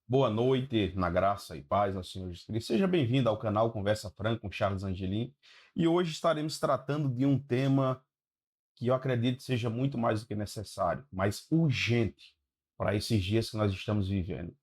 Boa noite, na graça e paz ao Senhor Jesus Cristo. Seja bem-vindo ao canal Conversa Franca com Charles Angelim. E hoje estaremos tratando de um tema que eu acredito seja muito mais do que necessário, mas urgente para esses dias que nós estamos vivendo.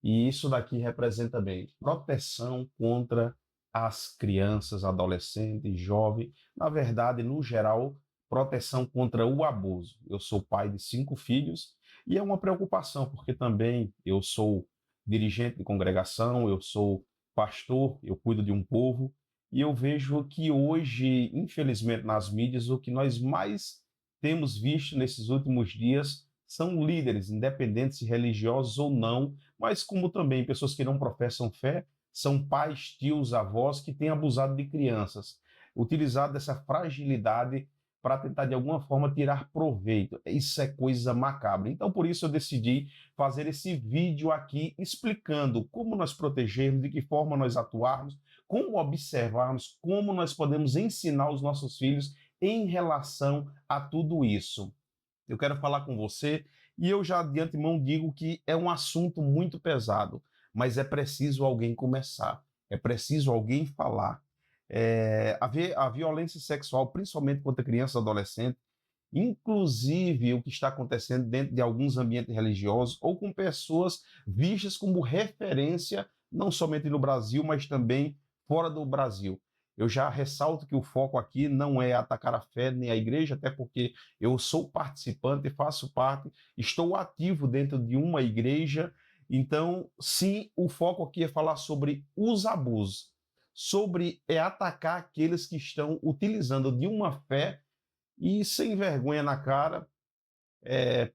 E isso daqui representa bem proteção contra as crianças, adolescentes, jovens, na verdade, no geral, proteção contra o abuso. Eu sou pai de 5 filhos e é uma preocupação, porque também eu sou dirigente de congregação, eu sou pastor, eu cuido de um povo, e eu vejo que hoje, infelizmente, nas mídias, o que nós mais temos visto nesses últimos dias são líderes, independentes se religiosos ou não, mas como também pessoas que não professam fé, são pais, tios, avós que têm abusado de crianças, utilizado dessa fragilidade para tentar de alguma forma tirar proveito. Isso é coisa macabra. Então, por isso eu decidi fazer esse vídeo aqui explicando como nós protegermos, de que forma nós atuarmos, como observarmos, como nós podemos ensinar os nossos filhos em relação a tudo isso. Eu quero falar com você e eu já de antemão digo que é um assunto muito pesado, mas é preciso alguém começar, é preciso alguém falar. A violência sexual, principalmente contra crianças e adolescentes, inclusive o que está acontecendo dentro de alguns ambientes religiosos ou com pessoas vistas como referência, não somente no Brasil, mas também fora do Brasil. Eu já ressalto que o foco aqui não é atacar a fé nem a igreja, até porque eu sou participante, faço parte, estou ativo dentro de uma igreja. Então, sim, o foco aqui é falar sobre os abusos, sobre atacar aqueles que estão utilizando de uma fé e sem vergonha na cara,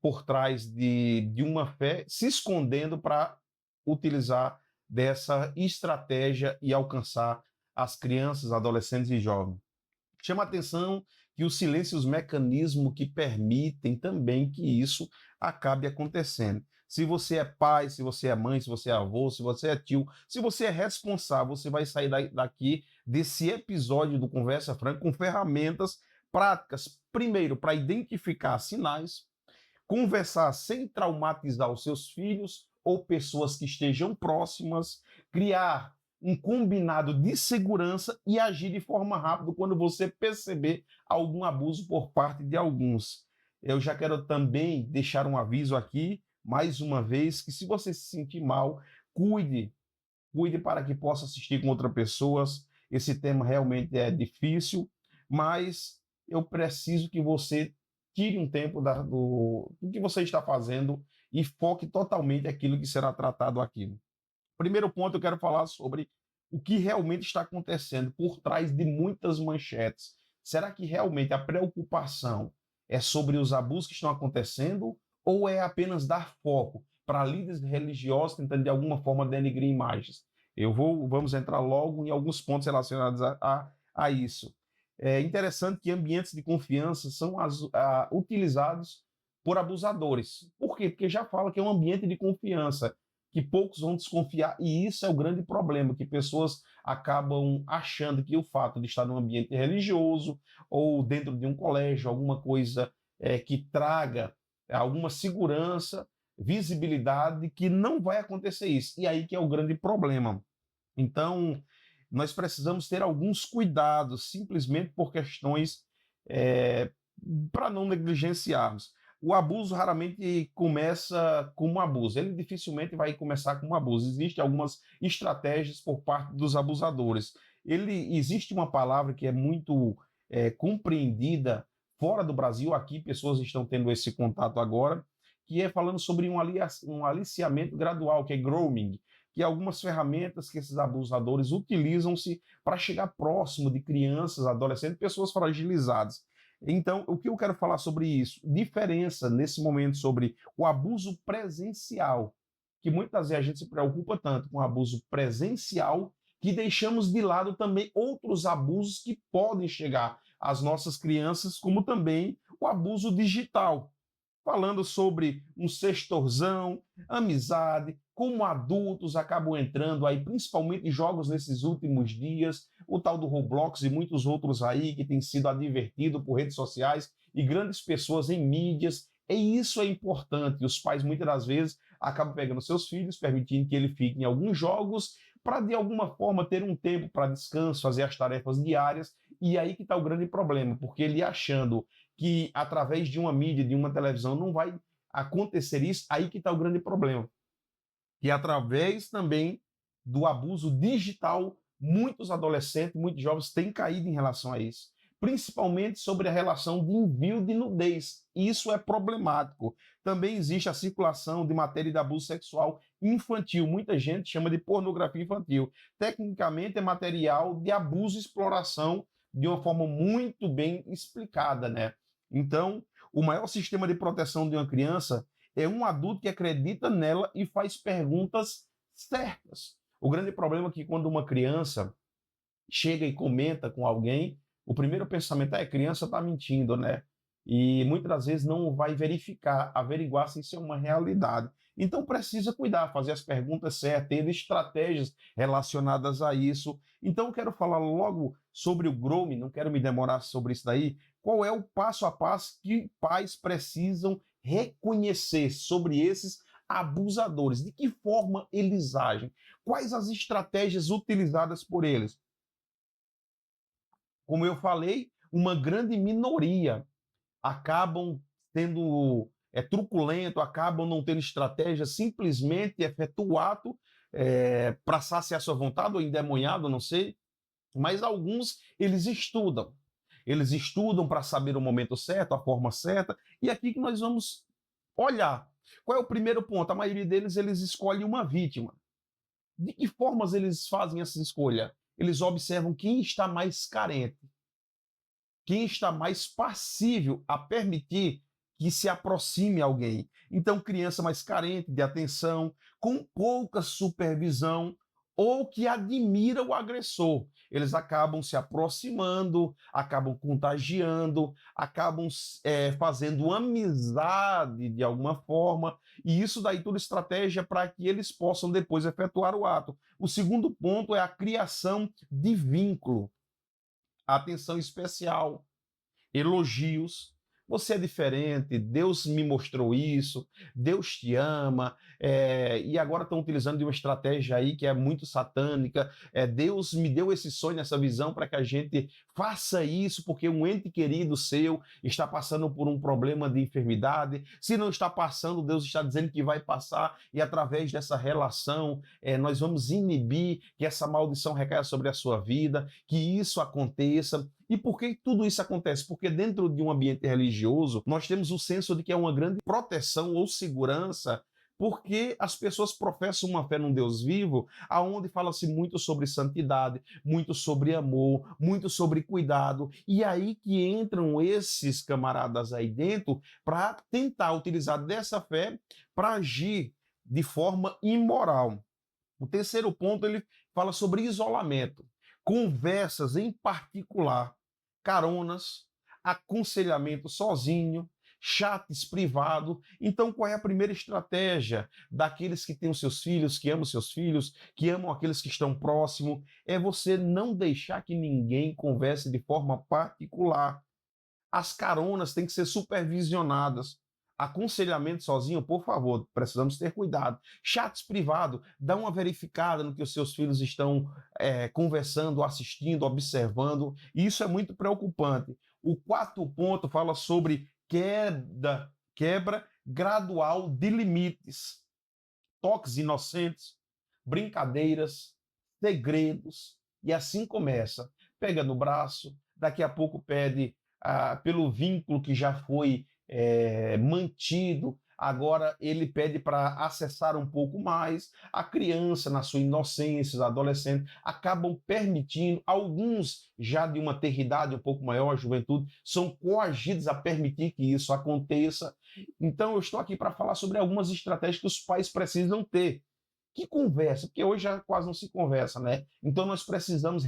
por trás de uma fé, se escondendo para utilizar dessa estratégia e alcançar as crianças, adolescentes e jovens. Chama a atenção que o silêncio e os mecanismos que permitem também que isso acabe acontecendo. Se você é pai, se você é mãe, se você é avô, se você é tio, se você é responsável, você vai sair daqui desse episódio do Conversa Franca com ferramentas práticas, primeiro, para identificar sinais, conversar sem traumatizar os seus filhos ou pessoas que estejam próximas, criar um combinado de segurança e agir de forma rápida quando você perceber algum abuso por parte de alguns. Eu já quero também deixar um aviso aqui, mais uma vez, que se você se sentir mal, cuide, cuide para que possa assistir com outras pessoas. Esse tema realmente é difícil, mas eu preciso que você tire um tempo do que você está fazendo e foque totalmente aquilo que será tratado aqui. Primeiro ponto, eu quero falar sobre o que realmente está acontecendo por trás de muitas manchetes. Será que realmente a preocupação é sobre os abusos que estão acontecendo ou é apenas dar foco para líderes religiosos tentando de alguma forma denegrir imagens? Vamos entrar logo em alguns pontos relacionados a isso. É interessante que ambientes de confiança são utilizados por abusadores. Por quê? Porque já fala que é um ambiente de confiança, que poucos vão desconfiar, e isso é o grande problema, que pessoas acabam achando que o fato de estar num ambiente religioso ou dentro de um colégio, alguma coisa que traga alguma segurança, visibilidade, que não vai acontecer isso. E aí que é o grande problema. Então, nós precisamos ter alguns cuidados, simplesmente por questões é, para não negligenciarmos. O abuso raramente começa como abuso, ele dificilmente vai começar como abuso. Existem algumas estratégias por parte dos abusadores. Existe uma palavra que é muito compreendida fora do Brasil, aqui pessoas estão tendo esse contato agora, que é falando sobre um aliciamento gradual, que é grooming, que é algumas ferramentas que esses abusadores utilizam-se para chegar próximo de crianças, adolescentes, pessoas fragilizadas. Então, o que eu quero falar sobre isso? Diferença nesse momento sobre o abuso presencial, que muitas vezes a gente se preocupa tanto com o abuso presencial que deixamos de lado também outros abusos que podem chegar às nossas crianças, como também o abuso digital, falando sobre um sextorzão, amizade, como adultos acabam entrando aí, principalmente em jogos nesses últimos dias, o tal do Roblox e muitos outros aí que têm sido advertidos por redes sociais e grandes pessoas em mídias E isso é importante. Os pais, muitas das vezes, acabam pegando seus filhos, permitindo que ele fique em alguns jogos, para, de alguma forma, ter um tempo para descanso, fazer as tarefas diárias. E aí que está o grande problema, porque ele achando que, através de uma mídia, de uma televisão, não vai acontecer isso, aí que está o grande problema. E através também do abuso digital, muitos adolescentes, muitos jovens têm caído em relação a isso, principalmente sobre a relação de envio de nudez. Isso é problemático. Também existe a circulação de matéria de abuso sexual infantil. Muita gente chama de pornografia infantil. Tecnicamente, é material de abuso e exploração de uma forma muito bem explicada, né? Então, o maior sistema de proteção de uma criança é um adulto que acredita nela e faz perguntas certas. O grande problema é que quando uma criança chega e comenta com alguém, o primeiro pensamento é: a criança está mentindo, né? E muitas das vezes não vai verificar, averiguar se isso é uma realidade. Então precisa cuidar, fazer as perguntas certas, ter estratégias relacionadas a isso. Então eu quero falar logo sobre o grooming, não quero me demorar sobre isso daí. Qual é o passo a passo que pais precisam reconhecer sobre esses abusadores? De que forma eles agem? Quais as estratégias utilizadas por eles? Como eu falei, uma grande minoria acabam sendo truculento, acabam não tendo estratégia, simplesmente efetua o ato para saciar sua vontade ou endemoniado, não sei, mas alguns eles estudam para saber o momento certo, a forma certa, e aqui que nós vamos olhar. Qual é o primeiro ponto? A maioria deles, eles escolhem uma vítima. De que formas eles fazem essa escolha? Eles observam quem está mais carente, quem está mais passível a permitir que se aproxime alguém. Então, criança mais carente de atenção, com pouca supervisão, ou que admira o agressor. Eles acabam se aproximando, acabam contagiando, acabam fazendo amizade de alguma forma, e isso daí tudo estratégia para que eles possam depois efetuar o ato. O segundo ponto é a criação de vínculo, atenção especial, elogios. Você é diferente, Deus me mostrou isso, Deus te ama, e agora estão utilizando de uma estratégia aí que é muito satânica. Deus me deu esse sonho, essa visão para que a gente faça isso, porque um ente querido seu está passando por um problema de enfermidade. Se não está passando, Deus está dizendo que vai passar, e através dessa relação, nós vamos inibir que essa maldição recaia sobre a sua vida, que isso aconteça. E por que tudo isso acontece? Porque dentro de um ambiente religioso, nós temos o senso de que é uma grande proteção ou segurança, porque as pessoas professam uma fé num Deus vivo, aonde fala-se muito sobre santidade, muito sobre amor, muito sobre cuidado. E aí que entram esses camaradas aí dentro para tentar utilizar dessa fé para agir de forma imoral. O terceiro ponto, ele fala sobre isolamento, conversas em particular, caronas, aconselhamento sozinho, chats privado. Então, qual é a primeira estratégia daqueles que têm os seus filhos, que amam aqueles que estão próximos? É você não deixar que ninguém converse de forma particular. As caronas têm que ser supervisionadas. Aconselhamento sozinho, por favor, precisamos ter cuidado. Chats privado, dá uma verificada no que os seus filhos estão conversando, assistindo, observando. Isso é muito preocupante. O quarto ponto fala sobre quebra gradual de limites, toques inocentes, brincadeiras, segredos, e assim começa. Pega no braço, daqui a pouco pede pelo vínculo que já foi mantido, agora ele pede para acessar um pouco mais. A criança, na sua inocência, os adolescentes, acabam permitindo, alguns já de uma terridade um pouco maior, a juventude, são coagidos a permitir que isso aconteça. Então eu estou aqui para falar sobre algumas estratégias que os pais precisam ter. Que conversa, porque hoje já quase não se conversa, né? Então nós precisamos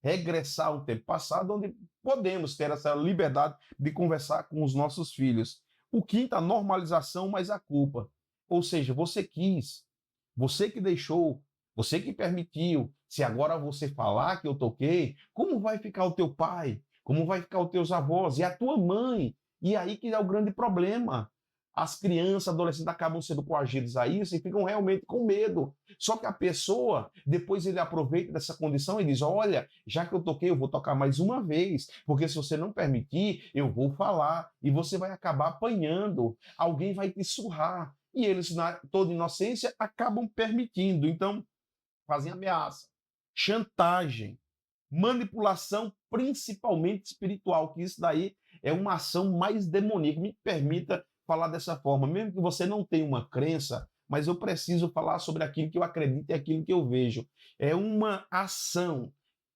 regressar ao tempo passado, onde podemos ter essa liberdade de conversar com os nossos filhos. O quinto, a normalização, mas a culpa. Ou seja, você quis, você que deixou, você que permitiu. Se agora você falar que eu toquei, como vai ficar o teu pai? Como vai ficar os teus avós? E a tua mãe? E aí que é o grande problema. As crianças, adolescentes acabam sendo coagidos a isso e ficam realmente com medo. Só que a pessoa, depois ele aproveita dessa condição e diz: olha, já que eu toquei, eu vou tocar mais uma vez, porque se você não permitir, eu vou falar e você vai acabar apanhando, alguém vai te surrar. E eles, na toda inocência, acabam permitindo. Então, fazem ameaça, chantagem, manipulação, principalmente espiritual, que isso daí é uma ação mais demoníaca. Me permita falar dessa forma, mesmo que você não tenha uma crença, mas eu preciso falar sobre aquilo que eu acredito e aquilo que eu vejo. É uma ação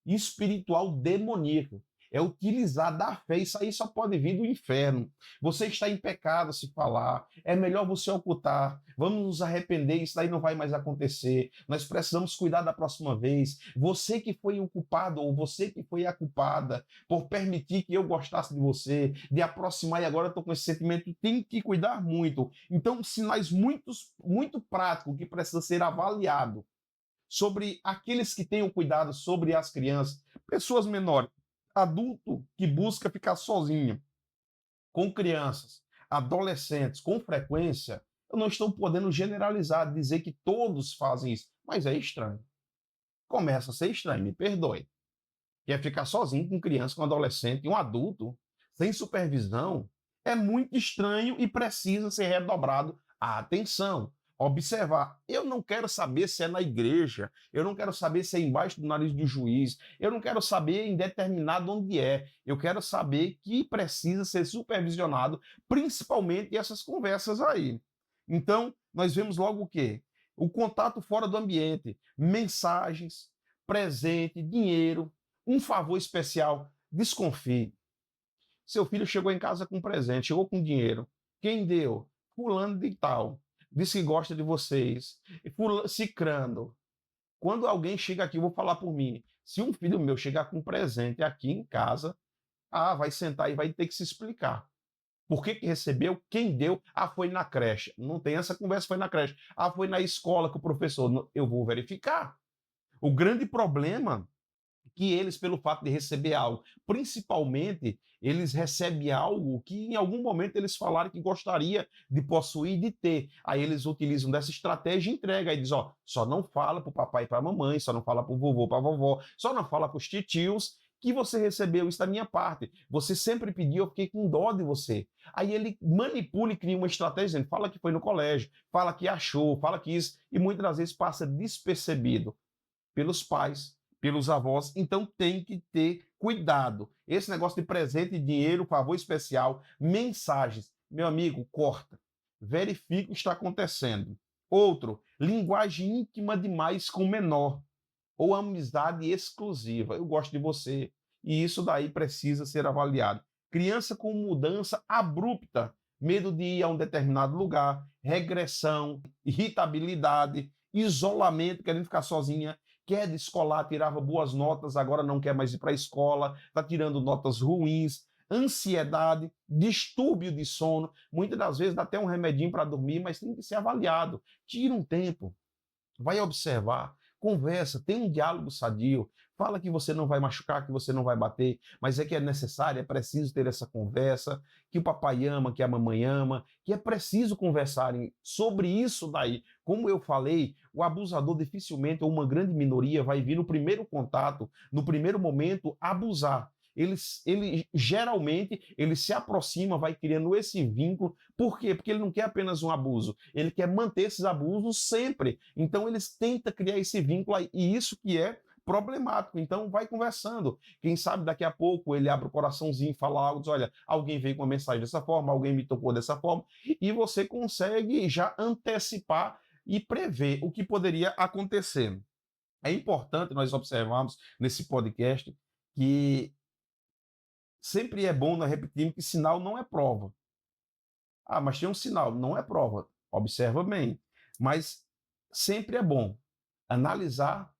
espiritual demoníaca. É utilizar da fé. Isso aí só pode vir do inferno. Você está em pecado se falar. É melhor você ocultar. Vamos nos arrepender. Isso daí não vai mais acontecer. Nós precisamos cuidar da próxima vez. Você que foi o culpado ou você que foi a culpada por permitir que eu gostasse de você, de aproximar e agora eu estou com esse sentimento, tem que cuidar muito. Então, sinais muito práticos que precisa ser avaliado sobre aqueles que têm o cuidado sobre as crianças, pessoas menores, adulto que busca ficar sozinho com crianças, adolescentes com frequência, eu não estou podendo generalizar, dizer que todos fazem isso, mas é estranho. Começa a ser estranho, me perdoe. Quer ficar sozinho com criança, com adolescente, um adulto, sem supervisão, é muito estranho e precisa ser redobrado a atenção. Observar. Eu não quero saber se é na igreja, eu não quero saber se é embaixo do nariz do juiz, eu não quero saber em determinado onde é. Eu quero saber que precisa ser supervisionado, principalmente essas conversas aí. Então, nós vemos logo o quê? O contato fora do ambiente, mensagens, presente, dinheiro, um favor especial. Desconfie. Seu filho chegou em casa com presente, chegou com dinheiro. Quem deu? Fulano de tal. Disse que gosta de vocês. Cicrando. Quando alguém chega aqui, eu vou falar por mim. Se um filho meu chegar com presente aqui em casa, vai sentar e vai ter que se explicar. Por que recebeu? Quem deu? Foi na creche. Não tem essa conversa, foi na creche. Foi na escola com o professor. Eu vou verificar. O grande problema que eles, pelo fato de receber algo, principalmente, eles recebem algo que em algum momento eles falaram que gostaria de possuir, de ter. Aí eles utilizam dessa estratégia e entrega. Aí diz, só não fala para o papai e para a mamãe, só não fala para o vovô, para a vovó, só não fala para os titios que você recebeu isso da minha parte. Você sempre pediu, eu fiquei com dó de você. Aí ele manipula e cria uma estratégia, dizendo, fala que foi no colégio, fala que achou, fala que isso, e muitas das vezes passa despercebido pelos pais, pelos avós, então tem que ter cuidado. Esse negócio de presente, dinheiro, favor especial, mensagens, meu amigo, corta. Verifique o que está acontecendo. Outro, linguagem íntima demais com o menor, ou amizade exclusiva. Eu gosto de você. E isso daí precisa ser avaliado. Criança com mudança abrupta, medo de ir a um determinado lugar, regressão, irritabilidade, isolamento, querendo ficar sozinha, quer descolar, tirava boas notas, agora não quer mais ir para a escola, está tirando notas ruins, ansiedade, distúrbio de sono, muitas das vezes dá até um remedinho para dormir, mas tem que ser avaliado. Tira um tempo, vai observar, conversa, tem um diálogo sadio, fala que você não vai machucar, que você não vai bater, mas é que é necessário, é preciso ter essa conversa, que o papai ama, que a mamãe ama, que é preciso conversarem sobre isso daí. Como eu falei, o abusador dificilmente, ou uma grande minoria, vai vir no primeiro contato, no primeiro momento, abusar. Ele geralmente ele se aproxima, vai criando esse vínculo. Por quê? Porque ele não quer apenas um abuso, ele quer manter esses abusos sempre. Então eles tentam criar esse vínculo aí, e isso que é problemático. Então vai conversando. Quem sabe daqui a pouco ele abre o coraçãozinho e fala algo, diz, olha, alguém veio com uma mensagem dessa forma, alguém me tocou dessa forma, e você consegue já antecipar e prever o que poderia acontecer. É importante nós observarmos nesse podcast que sempre é bom nós repetirmos que sinal não é prova. Mas tem um sinal, não é prova. Observa bem. Mas sempre é bom analisar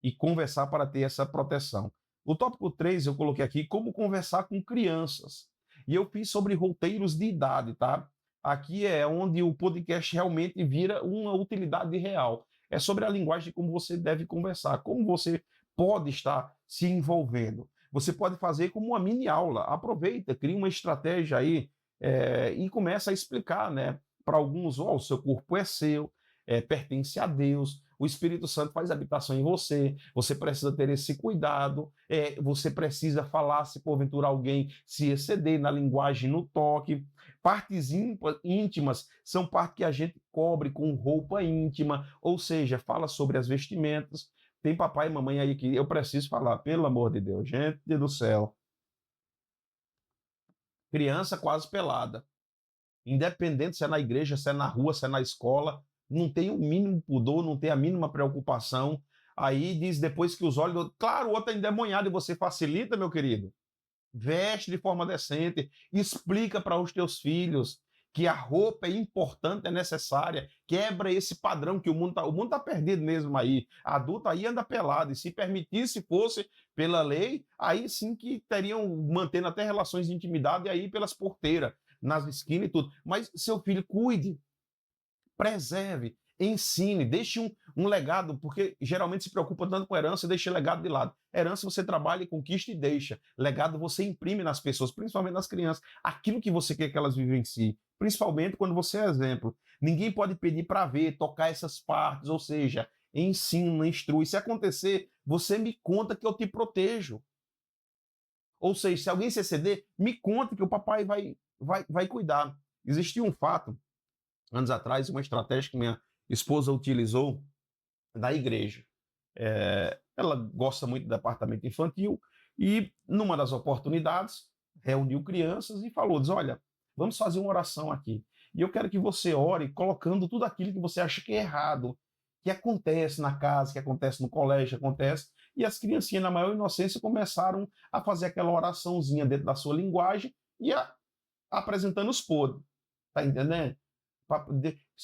e conversar para ter essa proteção. O tópico 3 eu coloquei aqui como conversar com crianças. E eu fiz sobre roteiros de idade, tá? Aqui é onde o podcast realmente vira uma utilidade real. É sobre a linguagem de como você deve conversar, como você pode estar se envolvendo. Você pode fazer como uma mini aula. Aproveita, cria uma estratégia aí e começa a explicar, né, para alguns, ó, o seu corpo é seu, pertence a Deus, o Espírito Santo faz habitação em você, você precisa ter esse cuidado, você precisa falar se porventura alguém se exceder na linguagem, no toque. Partes íntimas são partes que a gente cobre com roupa íntima, ou seja, fala sobre as vestimentas. Tem papai e mamãe aí que eu preciso falar, pelo amor de Deus, gente do céu. Criança quase pelada. Independente se é na igreja, se é na rua, se é na escola, não tem o mínimo pudor, não tem a mínima preocupação. Aí diz depois que os olhos. Claro, o outro é endemoniado e você facilita, meu querido. Veste de forma decente, explica para os teus filhos que a roupa é importante, é necessária, quebra esse padrão que o mundo tá perdido mesmo aí. A adulta aí anda pelado, e se permitisse fosse pela lei, aí sim que teriam mantendo até relações de intimidade aí pelas porteiras, nas esquinas e tudo. Mas seu filho cuide, preserve, ensine, deixe um legado, porque geralmente se preocupa tanto com herança e deixa legado de lado. Herança você trabalha e conquista e deixa. Legado você imprime nas pessoas, principalmente nas crianças, aquilo que você quer que elas vivenciem, principalmente quando você é exemplo. Ninguém pode pedir para ver, tocar essas partes, ou seja, ensina, instrui. Se acontecer, você me conta que eu te protejo. Ou seja, se alguém se exceder, me conta que o papai vai cuidar. Existiu um fato anos atrás, uma estratégia que minha esposa utilizou da igreja. Ela gosta muito do departamento infantil e, numa das oportunidades, reuniu crianças e falou: diz, olha, vamos fazer uma oração aqui. E eu quero que você ore colocando tudo aquilo que você acha que é errado, que acontece na casa, que acontece no colégio, que acontece. E as criancinhas, na maior inocência, começaram a fazer aquela oraçãozinha dentro da sua linguagem e apresentando os podres. Tá entendendo?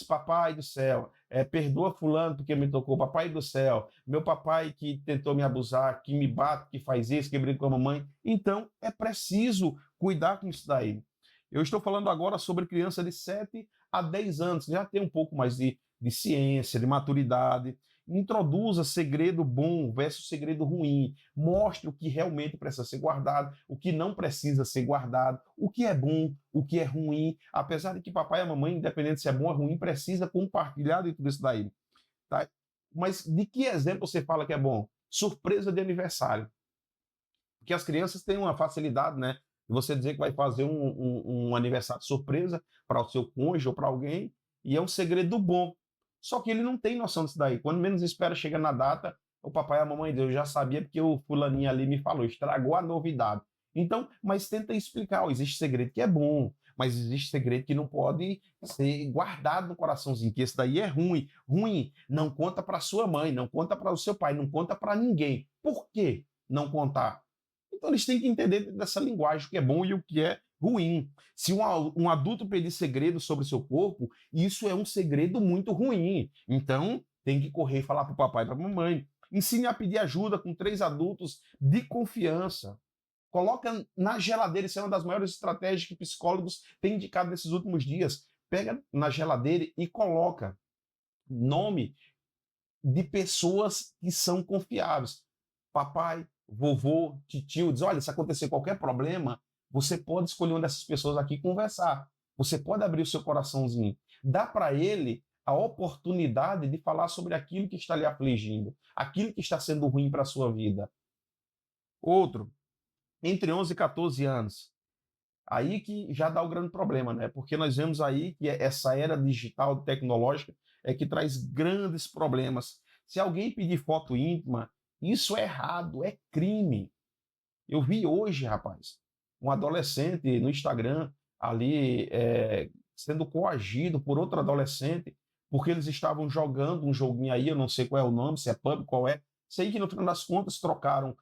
Papai do céu, perdoa fulano porque me tocou, papai do céu, meu papai que tentou me abusar, que me bate, que faz isso, que briga com a mamãe. Então, é preciso cuidar com isso daí. Eu estou falando agora sobre criança de 7 a 10 anos, que já tem um pouco mais de ciência, de maturidade. Introduza segredo bom versus segredo ruim. Mostre o que realmente precisa ser guardado, o que não precisa ser guardado, o que é bom, o que é ruim. Apesar de que papai e a mamãe, independente se é bom ou ruim, precisa compartilhar de tudo isso daí. Tá? Mas de que exemplo você fala que é bom? Surpresa de aniversário. Porque as crianças têm uma facilidade, né? Você dizer que vai fazer um aniversário surpresa para o seu cônjuge ou para alguém, e é um segredo bom. Só que ele não tem noção disso daí. Quando menos espera, chega na data, o papai e a mamãe Deus já sabia porque o fulaninho ali me falou, estragou a novidade. Então, mas tenta explicar, ó, existe segredo que é bom, mas existe segredo que não pode ser guardado no coraçãozinho, que esse daí é ruim. Ruim, não conta para sua mãe, não conta para o seu pai, não conta para ninguém. Por que não contar? Então eles têm que entender dessa linguagem o que é bom e o que é ruim. Se um adulto pedir segredo sobre o seu corpo, isso é um segredo muito ruim. Então tem que correr e falar para o papai e para a mamãe. Ensine a pedir ajuda com 3 adultos de confiança. Coloca na geladeira, isso é uma das maiores estratégias que psicólogos têm indicado nesses últimos dias. Pega na geladeira e coloca nome de pessoas que são confiáveis. Papai, vovô, tio, diz, olha, se acontecer qualquer problema, você pode escolher uma dessas pessoas aqui e conversar. Você pode abrir o seu coraçãozinho. Dá para ele a oportunidade de falar sobre aquilo que está lhe afligindo, aquilo que está sendo ruim para a sua vida. Outro, entre 11 e 14 anos. Aí que já dá o grande problema, né? Porque nós vemos aí que essa era digital, tecnológica, é que traz grandes problemas. Se alguém pedir foto íntima, isso é errado, é crime. Eu vi hoje, rapaz, um adolescente no Instagram ali sendo coagido por outro adolescente porque eles estavam jogando um joguinho aí, eu não sei qual é o nome, se é pub, qual é. Sei que no final das contas trocaram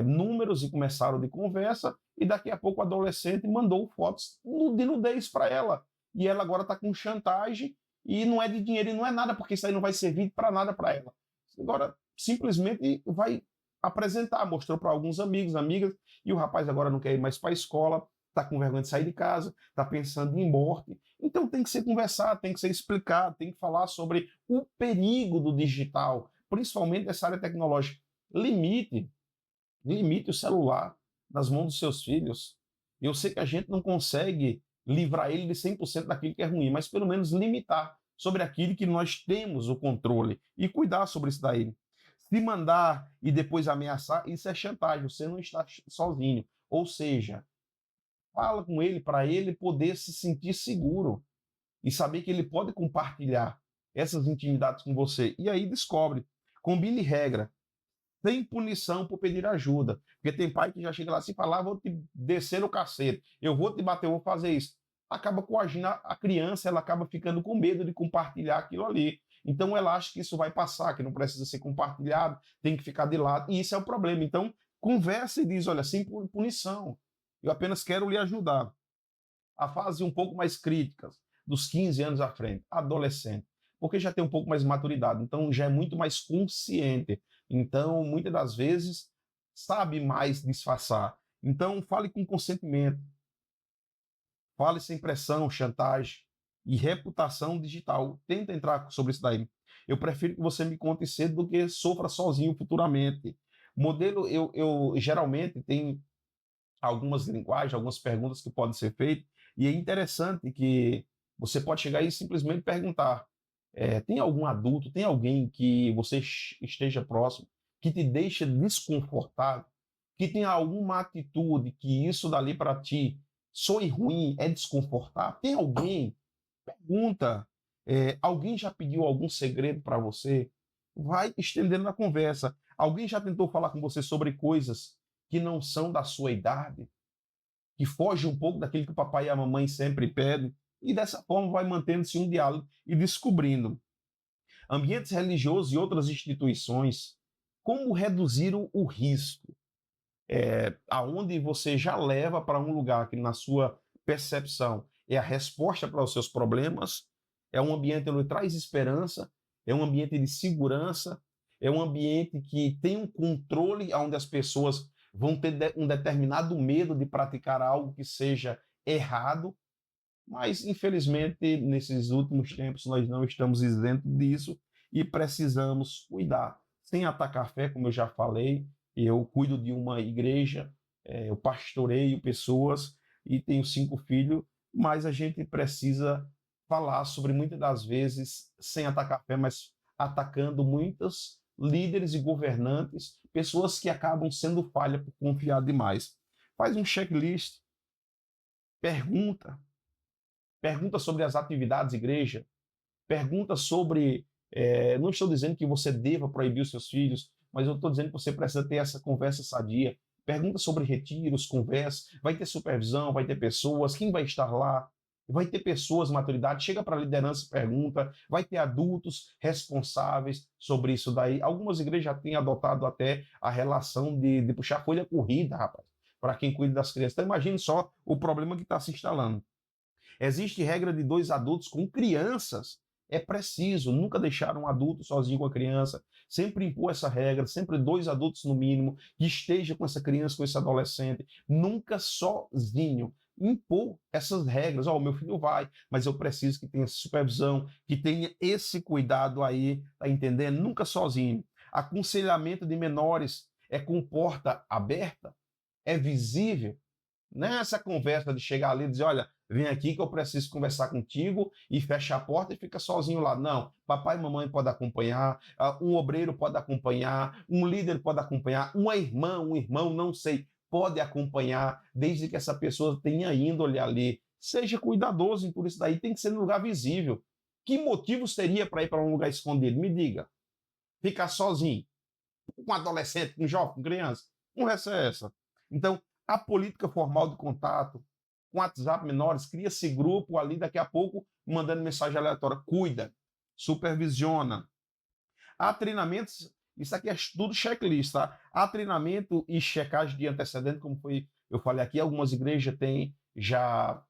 números e começaram de conversa e daqui a pouco o adolescente mandou fotos de nudez para ela. E ela agora está com chantagem e não é de dinheiro e não é nada, porque isso aí não vai servir para nada para ela. Agora, simplesmente vai apresentar, mostrou para alguns amigos, amigas, e o rapaz agora não quer ir mais para a escola, está com vergonha de sair de casa, está pensando em morte. Então tem que ser conversado, tem que ser explicado, tem que falar sobre o perigo do digital, principalmente dessa área tecnológica. Limite o celular nas mãos dos seus filhos. Eu sei que a gente não consegue livrar ele de 100% daquilo que é ruim, mas pelo menos limitar sobre aquilo que nós temos o controle e cuidar sobre isso daí. Se mandar e depois ameaçar, isso é chantagem, você não está sozinho. Ou seja, fala com ele para ele poder se sentir seguro e saber que ele pode compartilhar essas intimidades com você. E aí descobre, combine regra, sem punição por pedir ajuda. Porque tem pai que já chega lá assim e fala, vou te descer no cacete, eu vou te bater, eu vou fazer isso. Acaba coagindo a criança, ela acaba ficando com medo de compartilhar aquilo ali. Então ela acha que isso vai passar, que não precisa ser compartilhado, tem que ficar de lado. E isso é o problema. Então conversa e diz, olha, sem punição. Eu apenas quero lhe ajudar. A fase um pouco mais crítica, dos 15 anos à frente, adolescente, porque já tem um pouco mais de maturidade, então já é muito mais consciente. Então, muitas das vezes, sabe mais disfarçar. Então, fale com consentimento, fale sem pressão, chantagem e reputação digital. Tenta entrar sobre isso daí. Eu prefiro que você me conte cedo do que sofra sozinho futuramente. Modelo, eu geralmente tem algumas linguagens, algumas perguntas que podem ser feitas, e é interessante que você pode chegar e simplesmente perguntar: tem algum adulto, tem alguém que você esteja próximo, que te deixa desconfortável, que tem alguma atitude que isso dali para ti soe ruim, é desconfortável? Tem alguém? Pergunta. Alguém já pediu algum segredo para você? Vai estendendo na conversa. Alguém já tentou falar com você sobre coisas que não são da sua idade, que foge um pouco daquilo que o papai e a mamãe sempre pedem, e dessa forma vai mantendo-se um diálogo e descobrindo ambientes religiosos e outras instituições, como reduzir o risco, aonde você já leva para um lugar que na sua percepção é a resposta para os seus problemas, é um ambiente onde traz esperança, é um ambiente de segurança, é um ambiente que tem um controle onde as pessoas vão ter um determinado medo de praticar algo que seja errado, mas infelizmente nesses últimos tempos nós não estamos isentos disso e precisamos cuidar. Sem atacar a fé, como eu já falei, eu cuido de uma igreja, eu pastoreio pessoas e tenho 5 filhos, mas a gente precisa falar sobre muitas das vezes, sem atacar a fé, mas atacando muitos líderes e governantes, pessoas que acabam sendo falha por confiar demais. Faz um checklist, pergunta, pergunta sobre as atividades da igreja, pergunta sobre. Não estou dizendo que você deva proibir os seus filhos, mas eu estou dizendo que você precisa ter essa conversa sadia. Pergunta sobre retiros, conversa, vai ter supervisão, vai ter pessoas, quem vai estar lá? Vai ter pessoas, maturidade, chega para a liderança e pergunta, vai ter adultos responsáveis sobre isso daí. Algumas igrejas já têm adotado até a relação de puxar folha corrida, rapaz, para quem cuida das crianças. Então imagine só o problema que está se instalando. Existe regra de 2 adultos com crianças. É preciso nunca deixar um adulto sozinho com a criança, sempre impor essa regra, sempre 2 adultos no mínimo, que esteja com essa criança, com esse adolescente, nunca sozinho. Impor essas regras, meu filho vai, mas eu preciso que tenha supervisão, que tenha esse cuidado aí, tá entendendo? Nunca sozinho. Aconselhamento de menores é com porta aberta, é visível, nessa conversa de chegar ali e dizer, olha, vem aqui que eu preciso conversar contigo e fecha a porta e fica sozinho lá. Não, papai e mamãe podem acompanhar, um obreiro pode acompanhar, um líder pode acompanhar, uma irmã, um irmão, não sei, pode acompanhar, desde que essa pessoa tenha índole ali. Seja cuidadoso em tudo isso daí, tem que ser no lugar visível. Que motivos teria para ir para um lugar escondido? Me diga. Ficar sozinho, com um adolescente, com um jovem, com criança? Conversa é essa. Então, a política formal de contato, com WhatsApp menores, cria-se grupo ali, daqui a pouco, mandando mensagem aleatória. Cuida, supervisiona. Há treinamentos, isso aqui é tudo checklist, tá? Há treinamento e checagem de antecedente, como foi, eu falei aqui, algumas igrejas têm já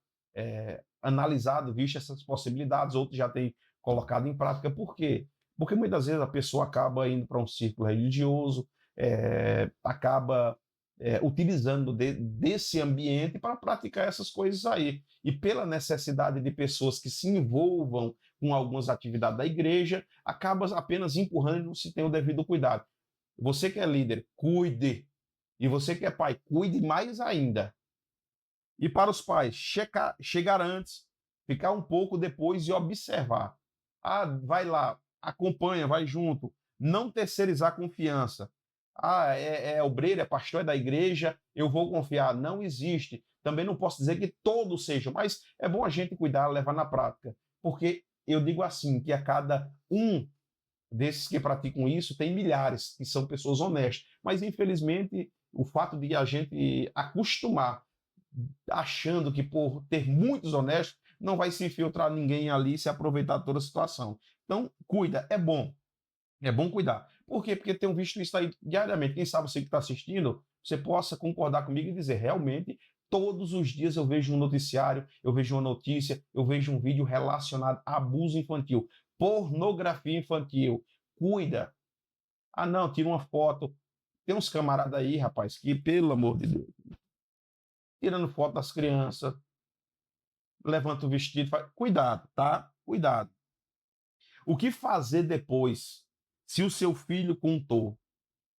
analisado, visto essas possibilidades, outros já têm colocado em prática. Por quê? Porque muitas vezes a pessoa acaba indo para um círculo religioso, acaba utilizando desse ambiente para praticar essas coisas aí. E pela necessidade de pessoas que se envolvam com algumas atividades da igreja, acaba apenas empurrando e não se tem o devido cuidado. Você que é líder, cuide. E você que é pai, cuide mais ainda. E para os pais, chegar antes, ficar um pouco depois e observar. Ah, vai lá, acompanha, vai junto. Não terceirizar a confiança. Ah, é obreiro, é pastor, é da igreja, eu vou confiar. Não existe. Também não posso dizer que todos sejam, mas é bom a gente cuidar, levar na prática. Porque eu digo assim, que a cada um desses que praticam isso, tem milhares que são pessoas honestas. Mas, infelizmente, o fato de a gente acostumar achando que por ter muitos honestos, não vai se infiltrar ninguém ali e se aproveitar de toda a situação. Então, cuida, é bom cuidar. Por quê? Porque tenho visto isso aí diariamente. Quem sabe você que está assistindo, você possa concordar comigo e dizer, realmente, todos os dias eu vejo um noticiário, eu vejo uma notícia, eu vejo um vídeo relacionado a abuso infantil, pornografia infantil. Cuida. Ah, não, tira uma foto. Tem uns camaradas aí, rapaz, que, pelo amor de Deus, tirando foto das crianças, levanta o vestido, faz... Cuidado, tá? Cuidado. O que fazer depois se o seu filho contou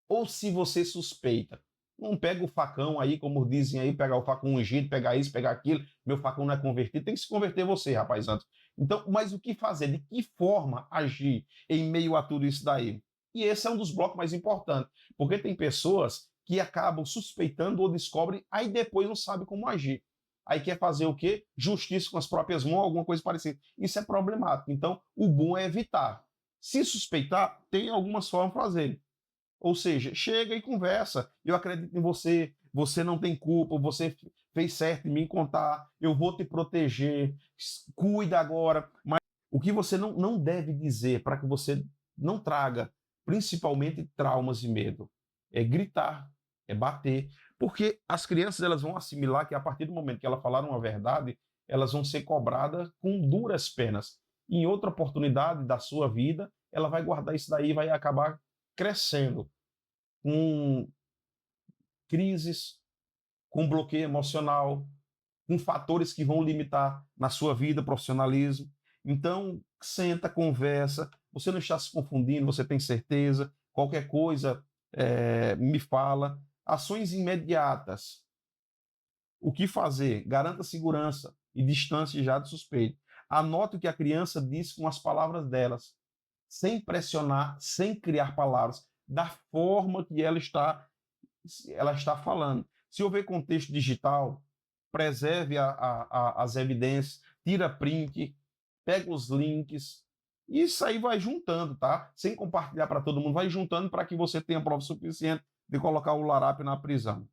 ou se você suspeita? Não pega o facão aí, como dizem aí, pegar o facão ungido, pegar isso, pegar aquilo. Meu facão não é convertido, tem que se converter você, rapaz, antes. Então, mas o que fazer? De que forma agir em meio a tudo isso daí? E esse é um dos blocos mais importantes, porque tem pessoas que acabam suspeitando ou descobrem, aí depois não sabe como agir. Aí quer fazer o quê? Justiça com as próprias mãos, alguma coisa parecida. Isso é problemático. Então, o bom é evitar. Se suspeitar, tem algumas formas de fazer. Ou seja, chega e conversa. Eu acredito em você, você não tem culpa, você fez certo em me contar, eu vou te proteger, cuida agora. Mas o que você não deve dizer para que você não traga, principalmente traumas e medo, é gritar, é bater. Porque as crianças elas vão assimilar que a partir do momento que elas falaram a verdade, elas vão ser cobradas com duras penas. Em outra oportunidade da sua vida, ela vai guardar isso daí e vai acabar crescendo com crises, com bloqueio emocional, com fatores que vão limitar na sua vida profissionalismo. Então, senta, conversa, você não está se confundindo, você tem certeza, qualquer coisa me fala. Ações imediatas. O que fazer? Garanta segurança e distância já do suspeito. Anote o que a criança diz com as palavras delas, sem pressionar, sem criar palavras, da forma que ela está falando. Se houver contexto digital, preserve as evidências, tira print, pega os links, isso aí vai juntando, tá? Sem compartilhar para todo mundo, vai juntando para que você tenha prova suficiente de colocar o larápio na prisão.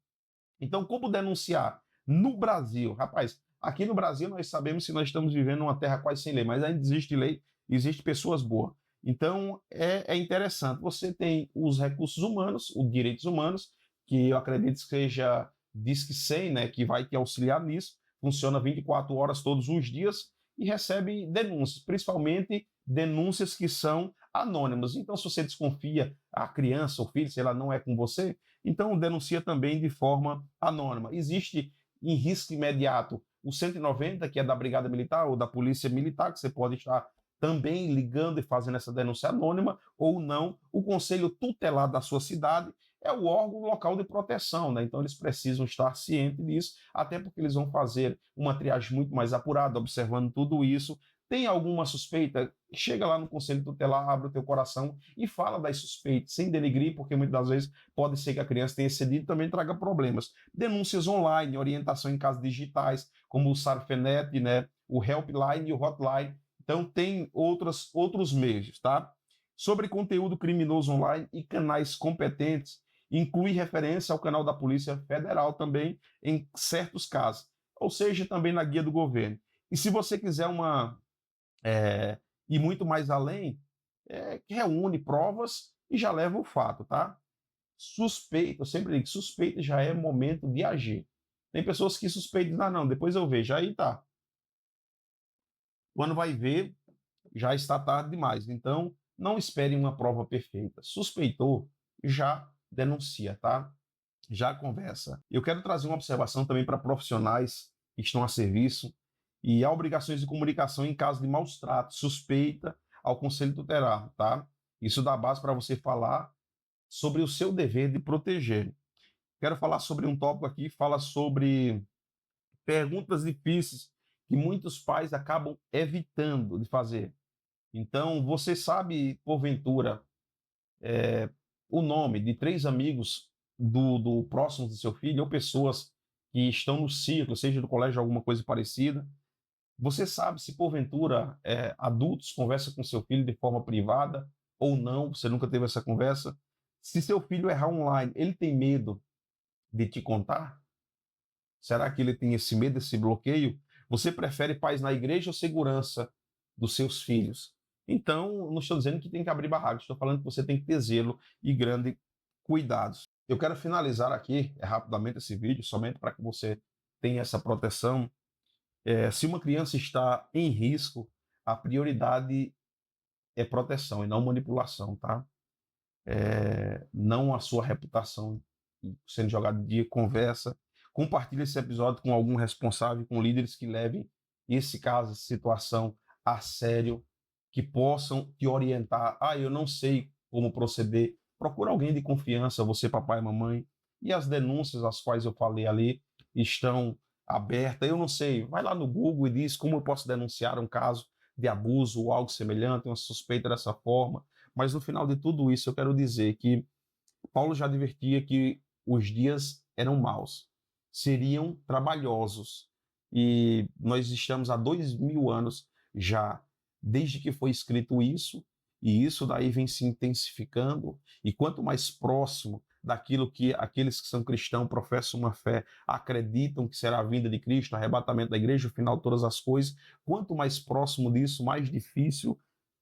Então, como denunciar? No Brasil, rapaz, aqui no Brasil nós sabemos que nós estamos vivendo uma terra quase sem lei, mas ainda existe lei, existe pessoas boas. Então, é interessante. Você tem os recursos humanos, os direitos humanos, que eu acredito que seja Disque 100, né, que vai te auxiliar nisso, funciona 24 horas todos os dias e recebe denúncias, principalmente denúncias que são anônimas. Então, se você desconfia, a criança, o filho, sei lá, não é com você, então denuncia também de forma anônima. Existe em risco imediato o 190, que é da Brigada Militar ou da Polícia Militar, que você pode estar também ligando e fazendo essa denúncia anônima, ou não. O Conselho Tutelar da sua cidade é o órgão local de proteção, né? Então eles precisam estar cientes disso, até porque eles vão fazer uma triagem muito mais apurada, observando tudo isso. Tem alguma suspeita? Chega lá no Conselho Tutelar, abre o teu coração e fala das suspeitas, sem denegrir, porque muitas das vezes pode ser que a criança tenha excedido e também traga problemas. Denúncias online, orientação em casos digitais, como o Sarfenet, né? O Helpline e o Hotline. Então tem outros meios, tá? Sobre conteúdo criminoso online e canais competentes, inclui referência ao canal da Polícia Federal também em certos casos, ou seja, também na guia do governo. E se você quiser ir muito mais além, reúne provas e já leva o fato, tá? Suspeita, eu sempre digo, suspeita já é momento de agir. Tem pessoas que suspeitam, não, depois eu vejo, aí tá. Quando vai ver, já está tarde demais. Então, não espere uma prova perfeita. Suspeitou, já denuncia, tá? Já conversa. Eu quero trazer uma observação também para profissionais que estão a serviço e há obrigações de comunicação em caso de maus tratos, suspeita ao Conselho Tutelar, tá? Isso dá base para você falar sobre o seu dever de proteger. Quero falar sobre um tópico aqui, fala sobre perguntas difíceis que muitos pais acabam evitando de fazer. Então, você sabe, porventura, o nome de 3 amigos do próximo do seu filho, ou pessoas que estão no círculo, seja do colégio, alguma coisa parecida. Você sabe se, porventura, adultos conversam com seu filho de forma privada ou não, você nunca teve essa conversa. Se seu filho errar online, ele tem medo de te contar? Será que ele tem esse medo, esse bloqueio? Você prefere paz na igreja ou segurança dos seus filhos? Então, não estou dizendo que tem que abrir barracos, estou falando que você tem que ter zelo e grande cuidados. Eu quero finalizar aqui rapidamente esse vídeo, somente para que você tenha essa proteção. Se uma criança está em risco, a prioridade é proteção e não manipulação, tá? Não a sua reputação sendo jogada de dia, conversa. Compartilhe esse episódio com algum responsável, com líderes que levem esse caso, essa situação a sério, que possam te orientar. Eu não sei como proceder. Procura alguém de confiança, você, papai e mamãe. E as denúncias às quais eu falei ali estão abertas. Eu não sei, vai lá no Google e diz como eu posso denunciar um caso de abuso ou algo semelhante, uma suspeita dessa forma. Mas no final de tudo isso, eu quero dizer que Paulo já advertia que os dias eram maus, seriam trabalhosos. E nós estamos há 2000 anos já, desde que foi escrito isso, e isso daí vem se intensificando. E quanto mais próximo daquilo que aqueles que são cristãos professam uma fé, acreditam que será a vinda de Cristo, arrebatamento da igreja, o final de todas as coisas, quanto mais próximo disso, mais difícil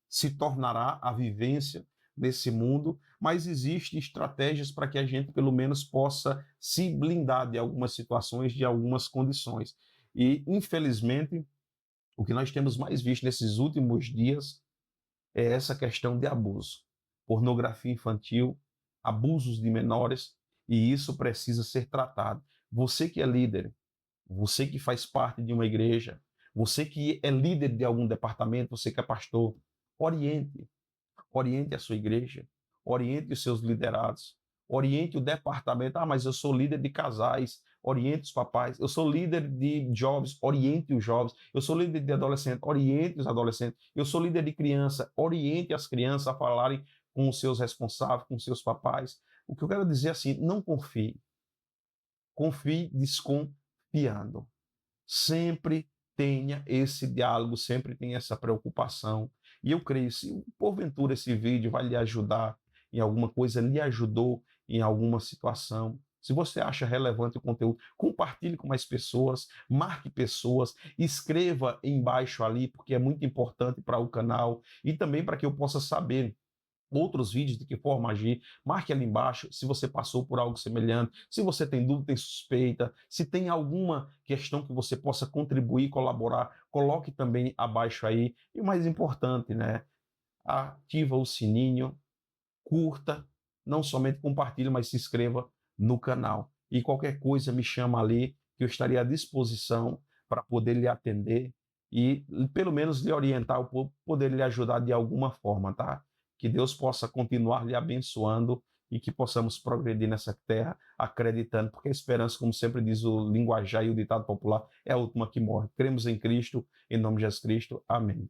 se tornará a vivência nesse mundo, mas existem estratégias para que a gente, pelo menos, possa se blindar de algumas situações, de algumas condições. E, infelizmente, o que nós temos mais visto nesses últimos dias é essa questão de abuso. Pornografia infantil, abusos de menores, e isso precisa ser tratado. Você que é líder, você que faz parte de uma igreja, você que é líder de algum departamento, você que é pastor, oriente, oriente a sua igreja, oriente os seus liderados, oriente o departamento. Mas eu sou líder de casais, oriente os papais. Eu sou líder de jovens, oriente os jovens. Eu sou líder de adolescentes, oriente os adolescentes. Eu sou líder de criança, oriente as crianças a falarem com os seus responsáveis, com os seus papais. O que eu quero dizer é assim, não confie. Confie desconfiando. Sempre tenha esse diálogo, sempre tenha essa preocupação. E eu creio, se porventura esse vídeo vai lhe ajudar em alguma coisa, lhe ajudou em alguma situação, se você acha relevante o conteúdo, compartilhe com mais pessoas, marque pessoas, escreva embaixo ali, porque é muito importante para o canal e também para que eu possa saber outros vídeos de que forma agir. Marque ali embaixo se você passou por algo semelhante, se você tem dúvida, tem suspeita, se tem alguma questão que você possa contribuir, colaborar, coloque também abaixo aí. E o mais importante, né? Ativa o sininho, curta, não somente compartilhe, mas se inscreva no canal. E qualquer coisa me chama ali, que eu estaria à disposição para poder lhe atender e pelo menos lhe orientar, poder lhe ajudar de alguma forma, tá? Que Deus possa continuar lhe abençoando e que possamos progredir nessa terra acreditando, porque a esperança, como sempre diz o linguajar e o ditado popular, é a última que morre. Cremos em Cristo, em nome de Jesus Cristo. Amém.